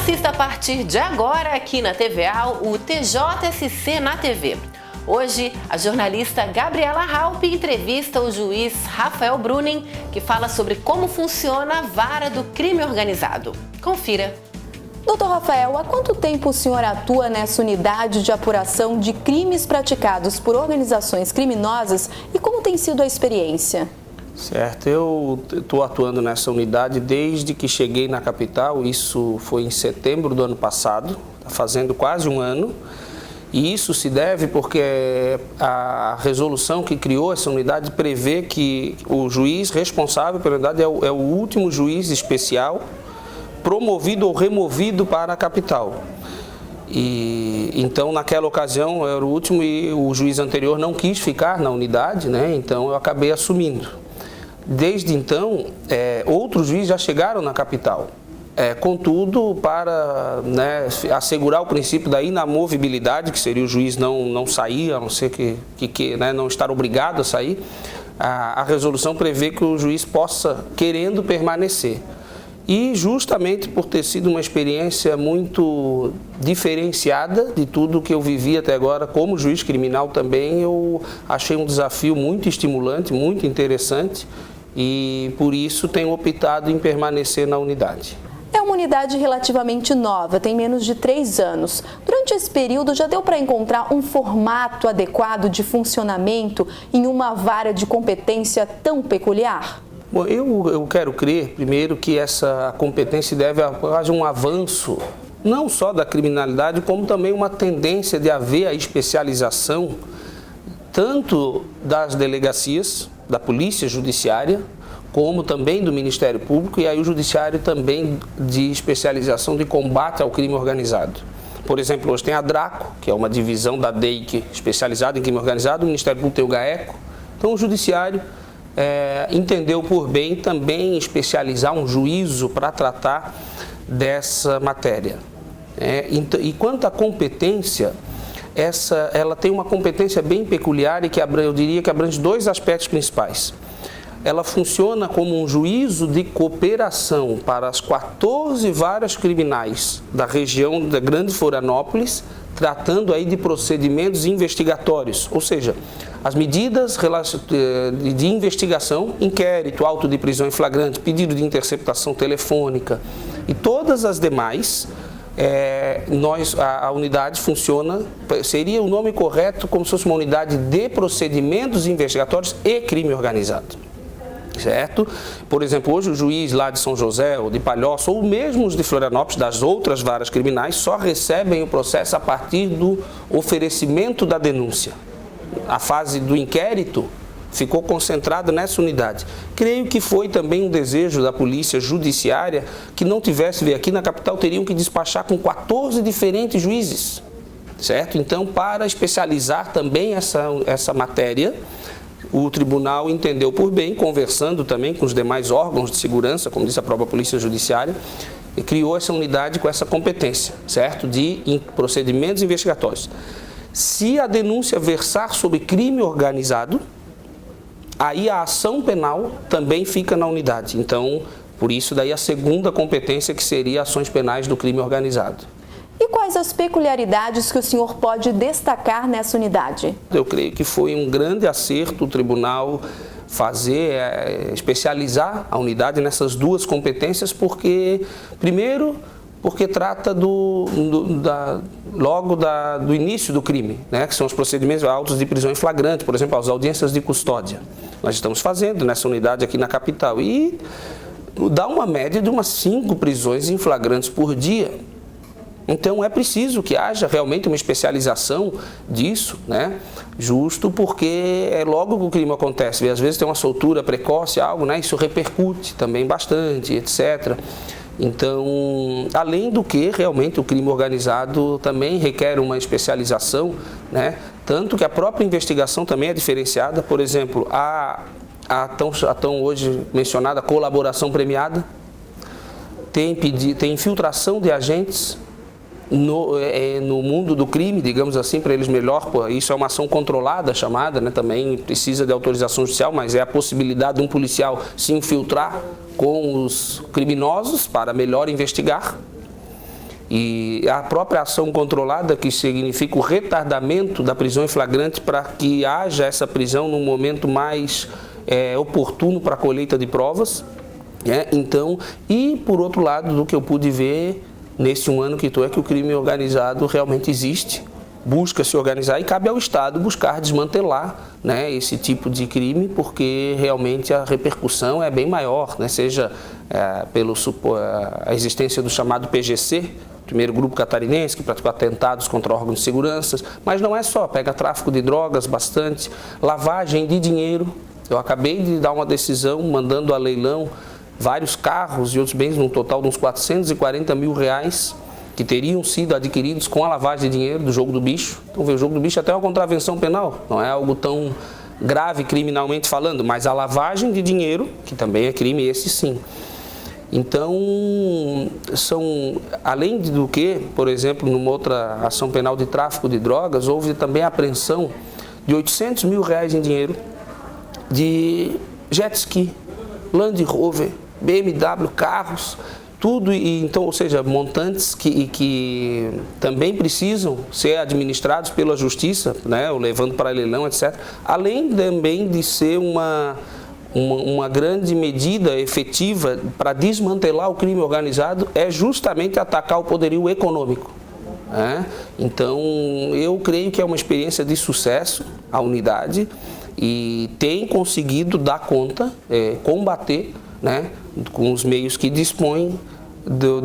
Assista a partir de agora aqui na TVA o TJSC na TV. Hoje, a jornalista Gabriela Halpe entrevista o juiz Rafael Bruning, que fala sobre como funciona a vara do crime organizado. Confira. Doutor Rafael, há quanto tempo o senhor atua nessa unidade de apuração de crimes praticados por organizações criminosas e como tem sido a experiência? Certo, eu estou atuando nessa unidade desde que cheguei na capital, isso foi em setembro do ano passado, está fazendo quase um ano. E isso se deve porque a resolução que criou essa unidade prevê que o juiz responsável pela unidade é o último juiz especial promovido ou removido para a capital. E então, naquela ocasião, eu era o último e o juiz anterior não quis ficar na unidade, né? Então eu acabei assumindo. Desde então, outros juízes já chegaram na capital. Contudo, para assegurar o princípio da inamovibilidade, que seria o juiz não sair, a não ser que não estar obrigado a sair, a resolução prevê que o juiz possa, querendo, permanecer. E justamente por ter sido uma experiência muito diferenciada de tudo que eu vivi até agora, como juiz criminal também, eu achei um desafio muito estimulante, muito interessante e por isso tenho optado em permanecer na unidade. É uma unidade relativamente nova, tem menos de 3 anos. Durante esse período já deu para encontrar um formato adequado de funcionamento em uma vara de competência tão peculiar? Bom, eu quero crer, primeiro, que essa competência deve haver um avanço, não só da criminalidade, como também uma tendência de haver a especialização, tanto das delegacias, da Polícia Judiciária, como também do Ministério Público, e aí o Judiciário também de especialização de combate ao crime organizado. Por exemplo, hoje tem a DRACO, que é uma divisão da DEIC especializada em crime organizado, o Ministério Público tem o GAECO, então o Judiciário entendeu por bem também especializar um juízo para tratar dessa matéria. E quanto à competência, ela tem uma competência bem peculiar e que eu diria que abrange 2 aspectos principais. Ela funciona como um juízo de cooperação para as 14 varas criminais da região da Grande Florianópolis, tratando aí de procedimentos investigatórios, ou seja, as medidas de investigação, inquérito, auto de prisão em flagrante, pedido de interceptação telefônica e todas as demais, a unidade funciona, seria o nome correto como se fosse uma unidade de procedimentos investigatórios e crime organizado. Certo? Por exemplo, hoje o juiz lá de São José, ou de Palhoça, ou mesmo os de Florianópolis, das outras varas criminais, só recebem o processo a partir do oferecimento da denúncia. A fase do inquérito ficou concentrada nessa unidade. Creio que foi também um desejo da Polícia Judiciária que não tivesse, aqui na capital, teriam que despachar com 14 diferentes juízes. Certo? Então, para especializar também essa matéria, o tribunal entendeu por bem, conversando também com os demais órgãos de segurança, como disse a própria Polícia Judiciária, e criou essa unidade com essa competência, certo? De procedimentos investigatórios. Se a denúncia versar sobre crime organizado, aí a ação penal também fica na unidade. Então, por isso daí a segunda competência, que seria ações penais do crime organizado. E quais as peculiaridades que o senhor pode destacar nessa unidade? Eu creio que foi um grande acerto o tribunal especializar a unidade nessas 2 competências, porque, primeiro, porque trata do início do crime, né, que são os procedimentos autos de prisão em flagrante, por exemplo, as audiências de custódia. Nós estamos fazendo nessa unidade aqui na capital e dá uma média de umas 5 prisões em flagrantes por dia. Então é preciso que haja realmente uma especialização disso, né? Justo porque é logo que o crime acontece, e às vezes tem uma soltura precoce, algo, né? Isso repercute também bastante, etc. Então, além do que, realmente o crime organizado também requer uma especialização, né? Tanto que a própria investigação também é diferenciada. Por exemplo, a tão hoje mencionada colaboração premiada, tem infiltração de agentes no mundo do crime, digamos assim, para eles melhor, isso é uma ação controlada, chamada, né, também precisa de autorização judicial, mas é a possibilidade de um policial se infiltrar com os criminosos para melhor investigar. E a própria ação controlada, que significa o retardamento da prisão em flagrante para que haja essa prisão num momento mais oportuno para a colheita de provas. Então, e por outro lado, do que eu pude ver nesse um ano que estou, é que o crime organizado realmente existe, busca se organizar e cabe ao Estado buscar desmantelar, né, esse tipo de crime, porque realmente a repercussão é bem maior, né, seja pelo a existência do chamado PGC, primeiro grupo catarinense que praticou atentados contra órgãos de segurança, mas não é só, pega tráfico de drogas bastante, lavagem de dinheiro. Eu acabei de dar uma decisão mandando a leilão vários carros e outros bens, num total de uns 440 mil reais, que teriam sido adquiridos com a lavagem de dinheiro do jogo do bicho. Então, o jogo do bicho até é uma contravenção penal, não é algo tão grave criminalmente falando, mas a lavagem de dinheiro, que também é crime, esse sim. Então, além do que, por exemplo, numa outra ação penal de tráfico de drogas, houve também a apreensão de 800 mil reais em dinheiro de jet ski, Land Rover, BMW, carros, tudo, então, ou seja, montantes que também precisam ser administrados pela justiça, né, ou levando para leilão, etc. Além também de ser uma grande medida efetiva para desmantelar o crime organizado, é justamente atacar o poderio econômico. Então, eu creio que é uma experiência de sucesso a unidade e tem conseguido dar conta, combater, né, com os meios que dispõem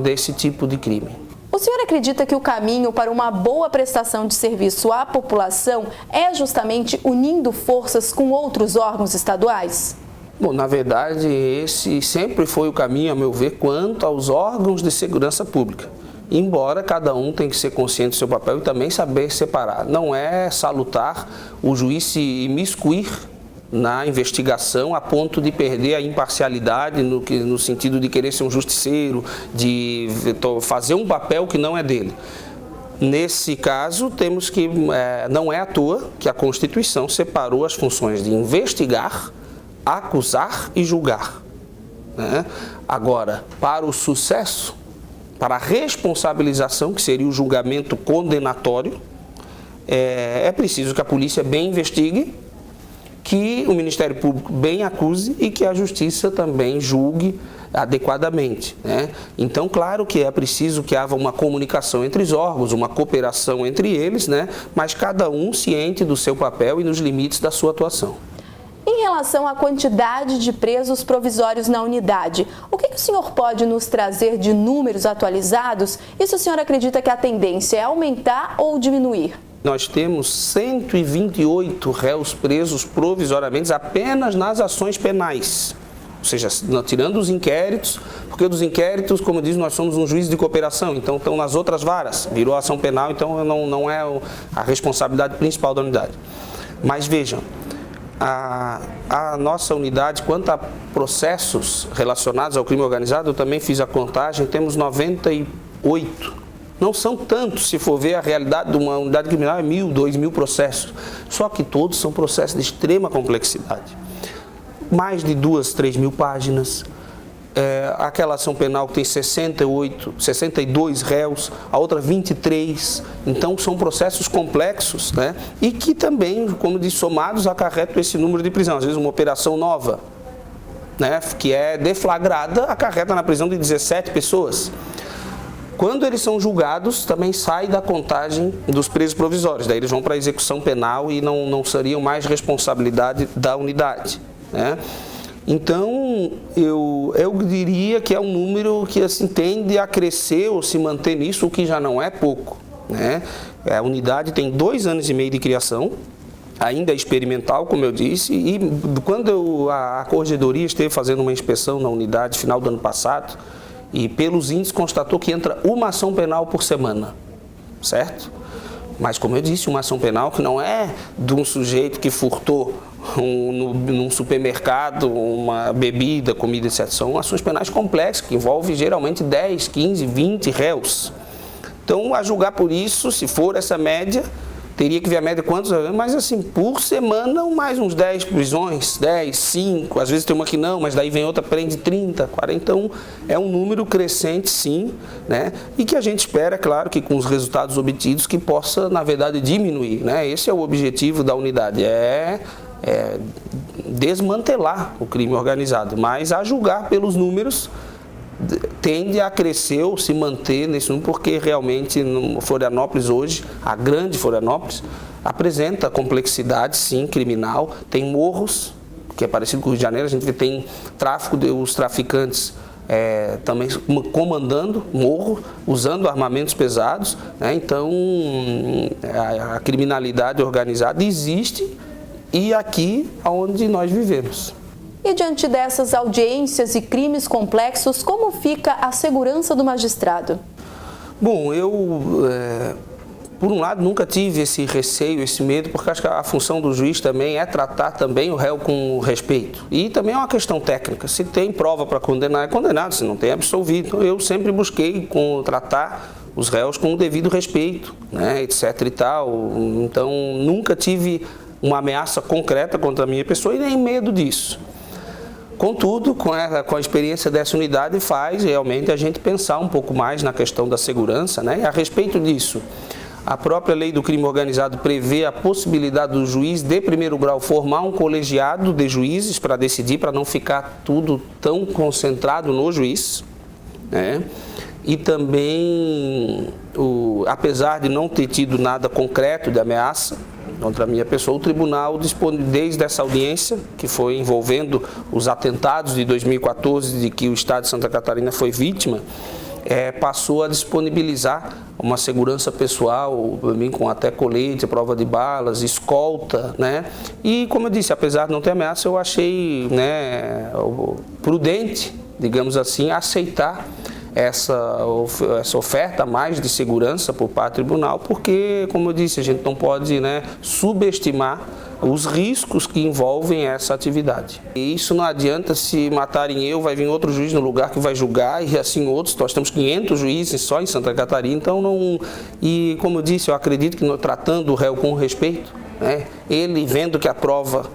desse tipo de crime. O senhor acredita que o caminho para uma boa prestação de serviço à população é justamente unindo forças com outros órgãos estaduais? Bom, na verdade, esse sempre foi o caminho, a meu ver, quanto aos órgãos de segurança pública. Embora cada um tenha que ser consciente do seu papel e também saber separar. Não é salutar o juiz se imiscuir na investigação a ponto de perder a imparcialidade no sentido de querer ser um justiceiro, de fazer um papel que não é dele. Nesse caso, temos que, não é à toa que a Constituição separou as funções de investigar, acusar e julgar. Agora, para o sucesso, para a responsabilização, que seria o julgamento condenatório, é preciso que a polícia bem investigue, que o Ministério Público bem acuse e que a Justiça também julgue adequadamente. Então, claro que é preciso que haja uma comunicação entre os órgãos, uma cooperação entre eles, mas cada um ciente do seu papel e nos limites da sua atuação. Em relação à quantidade de presos provisórios na unidade, o que o senhor pode nos trazer de números atualizados e se o senhor acredita que a tendência é aumentar ou diminuir? Nós temos 128 réus presos provisoriamente apenas nas ações penais, ou seja, tirando os inquéritos, porque dos inquéritos, como diz, nós somos um juiz de cooperação, então estão nas outras varas, virou ação penal, então não é a responsabilidade principal da unidade. Mas vejam, a nossa unidade, quanto a processos relacionados ao crime organizado, eu também fiz a contagem, temos 98. Não são tantos, se for ver a realidade de uma unidade criminal, é 1.000, 2.000 processos. Só que todos são processos de extrema complexidade. Mais de 2.000, 3.000 páginas. Aquela ação penal que tem 62 réus, a outra 23. Então, são processos complexos, e que também, como diz, somados, acarretam esse número de prisão. Às vezes, uma operação nova, que é deflagrada, acarreta na prisão de 17 pessoas. Quando eles são julgados, também sai da contagem dos presos provisórios. Daí eles vão para a execução penal e não seriam mais responsabilidade da unidade. Então, eu diria que é um número que assim, tende a crescer ou se manter nisso, o que já não é pouco. A unidade tem 2 anos e meio de criação, ainda experimental, como eu disse, e quando a Corregedoria esteve fazendo uma inspeção na unidade final do ano passado, e pelos índices constatou que entra uma ação penal por semana, certo? Mas, como eu disse, uma ação penal que não é de um sujeito que furtou num supermercado uma bebida, comida, etc. São ações penais complexas, que envolvem geralmente 10, 15, 20 réus. Então, a julgar por isso, se for essa média, teria que ver a média quantos, mas assim, por semana, mais uns 10 prisões, 10, 5, às vezes tem uma que não, mas daí vem outra, prende 30, 40, então é um número crescente sim, né? E que a gente espera, claro, que com os resultados obtidos, que possa, na verdade, diminuir, né? Esse é o objetivo da unidade, desmantelar o crime organizado, mas a julgar pelos números, tende a crescer ou se manter nesse número, porque realmente Florianópolis hoje, a grande Florianópolis, apresenta complexidade, sim, criminal, tem morros, que é parecido com o Rio de Janeiro, a gente tem tráfico, os traficantes também comandando morro, usando armamentos pesados, né? Então a criminalidade organizada existe e aqui onde nós vivemos. E diante dessas audiências e crimes complexos, como fica a segurança do magistrado? Bom, por um lado, nunca tive esse receio, esse medo, porque acho que a função do juiz também é tratar também o réu com respeito. E também é uma questão técnica. Se tem prova para condenar, é condenado. Se não tem, é absolvido. Então, eu sempre busquei tratar os réus com o devido respeito, né, etc. e tal. Então, nunca tive uma ameaça concreta contra a minha pessoa e nem medo disso. Contudo, com a experiência dessa unidade, faz realmente a gente pensar um pouco mais na questão da segurança, né? E a respeito disso, a própria lei do crime organizado prevê a possibilidade do juiz de primeiro grau formar um colegiado de juízes para decidir, para não ficar tudo tão concentrado no juiz, né? E também, apesar de não ter tido nada concreto de ameaça contra a minha pessoa, o tribunal, desde essa audiência, que foi envolvendo os atentados de 2014, de que o estado de Santa Catarina foi vítima, passou a disponibilizar uma segurança pessoal, com até colete, prova de balas, escolta, né? E, como eu disse, apesar de não ter ameaça, eu achei, né, prudente, digamos assim, aceitar essa oferta a mais de segurança por parte do tribunal, porque, como eu disse, a gente não pode, né, subestimar os riscos que envolvem essa atividade. E isso não adianta, se matarem eu, vai vir outro juiz no lugar que vai julgar, e assim outros. Nós temos 500 juízes só em Santa Catarina, então não... E, como eu disse, eu acredito que tratando o réu com respeito, né, ele vendo que a prova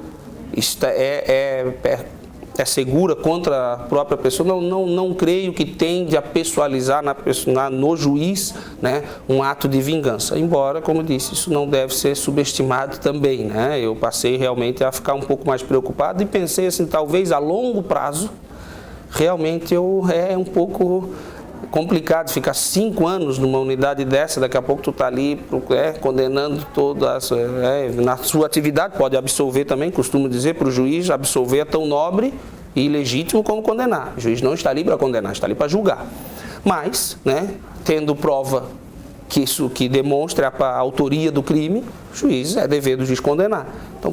é segura contra a própria pessoa, não creio que tende a pessoalizar no juiz, né, um ato de vingança. Embora, como eu disse, isso não deve ser subestimado também, né? Eu passei realmente a ficar um pouco mais preocupado e pensei assim, talvez a longo prazo, realmente é um pouco complicado ficar 5 anos numa unidade dessa, daqui a pouco tu tá ali condenando todas, na sua atividade, pode absolver também, costumo dizer para o juiz, absolver é tão nobre e legítimo como condenar. O juiz não está ali para condenar, está ali para julgar. Mas, né, tendo prova que demonstre a autoria do crime, o juiz, é dever do juiz condenar. Então,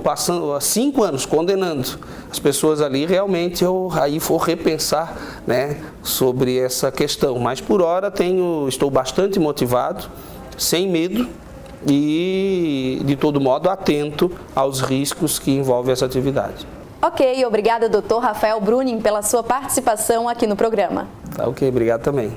passando 5 anos condenando as pessoas ali, realmente aí vou repensar, né, sobre essa questão. Mas por hora estou bastante motivado, sem medo e de todo modo atento aos riscos que envolvem essa atividade. Ok, obrigada, Dr. Rafael Bruning, pela sua participação aqui no programa. Tá ok, obrigado também.